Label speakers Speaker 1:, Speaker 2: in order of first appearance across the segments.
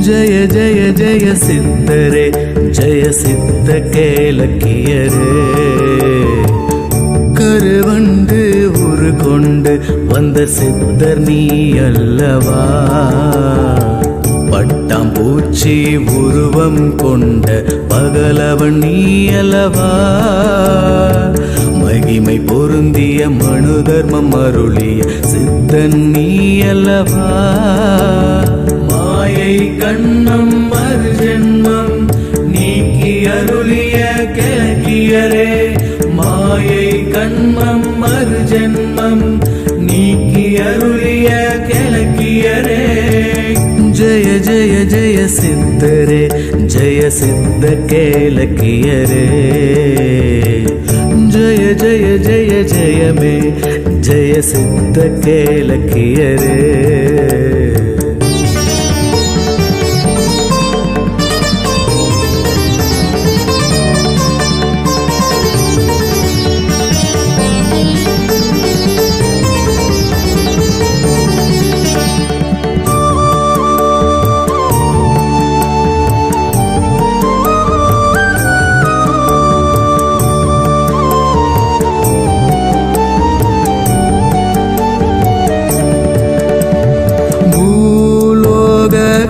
Speaker 1: ஜய ஜய ஜய சித்தரே ஜய சித்த கேலக்கியரே கருவண்டு உரு கொண்டு வந்த சித்தர் நீ அல்லவா பட்டாம்பூச்சி உருவம் கொண்ட பகலவன் நீ அல்லவா மகிமை பொருந்திய மனு தர்மம் அருளிய சித்தன் நீ அல்லவா மாயை கண்ணம் மறுஜென்மம் நீக்கி அருளிய கிழக்கியரே மாயை கண்மம் மறுஜென்மம் நீக்கி அருளிய கிழக்கியரே ஜய ஜய ஜய சித்தரே ஜய சித்த கேலக்கியரே ஜய ஜய ஜய ஜயமே ஜய சித்த கேலக்கியரே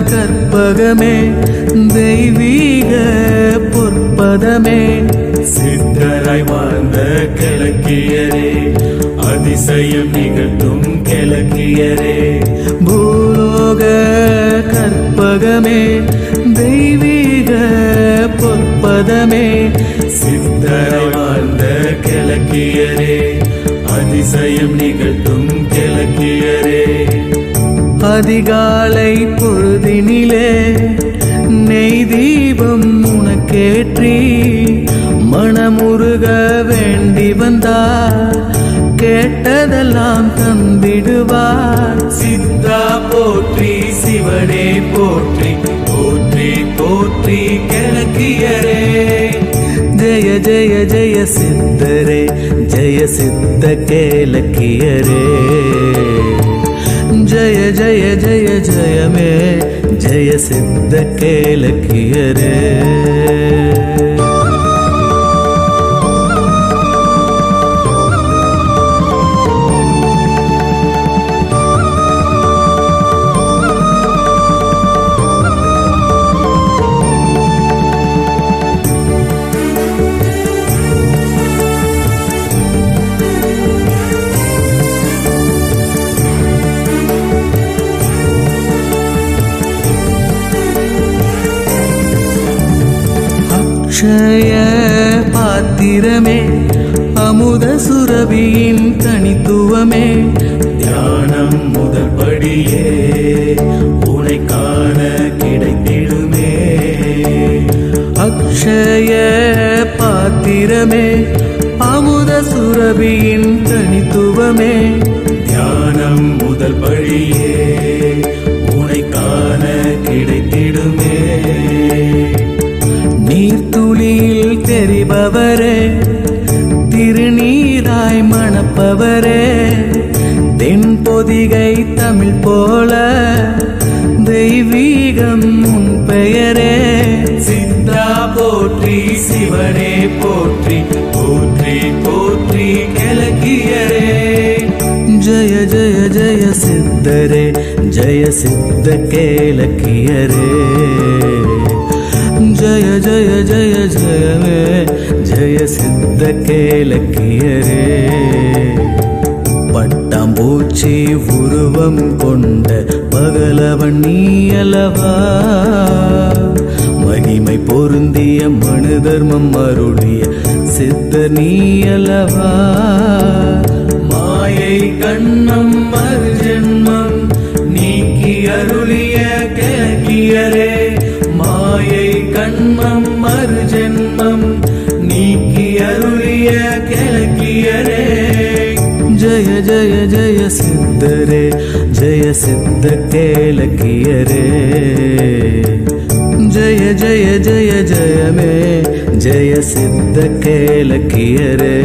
Speaker 1: கற்பகமே தெய்வீக பொற்பதமே சித்தராய் வாழ்ந்த கிழக்கியரே அதிசயம் நிகழ்த்தும் கிழக்கியரே பூலோக கற்பகமே தெய்வீக பொற்பதமே சித்தராய் வாழ்ந்த கிழக்கியரே அதிசயம் நிகழ்த்தும் கிழக்கியரே அதிகாலை பொழுதினிலே நெய் தீபம் உனக்கேற்றி மனமுருக வேண்டி வந்தார் கேட்டதெல்லாம் தந்திடுவார் சித்தா போற்றி சிவனே போற்றி போற்றி போற்றி கிழக்கியரே ஜய ஜய ஜய சித்தரே ஜய சித்த கேலக்கியரே ஜய ஜய ஜய ஜயமே ஜய சித்த கேலக்கியரே அக்ஷய பாத்திரமே அமுத சுரபியின் தனித்துவமே தியானம் முதல் படியே உனை காண கிடைத்திடுமே அக்ஷய பாத்திரமே அமுத சுரபியின் தனித்துவமே தியானம் முதல் படியே உனை காண கிடைத்திடுமே நீர்த்துளியில் தெரிபவரே திருநீராய் மணப்பவரே தென்பொதிகை தமிழ் போல தெய்வீகம் உன் பெயரே சித்தா போற்றி சிவனே போற்றி போற்றி போற்றி கிழக்கியரே ஜய ஜய ஜய சித்தரே ஜய சித்த கேலக்கியரே ஜய ஜய ஜய ஜயமே ஜய சித்த கேலக்கியரே பட்டாம்பூச்சி உருவம் கொண்ட பகலவன் நீ அல்லவா மகிமை பொருந்திய மனு தர்மம் அருளிய சித்த நீ அல்லவா மாயை கண்ணம் மறுஜென்மம் நீக்கி அருளிய கிழக்கியரே மாயை கண்மம் மறுஜென்மம் நீக்கி அருளிய கிழக்கியரே ஜய ஜய ஜய சித்தரே ஜய சித்த கேலக்கியரே ஜய ஜய ஜய ஜயமே ஜய சித்த கேலக்கியரே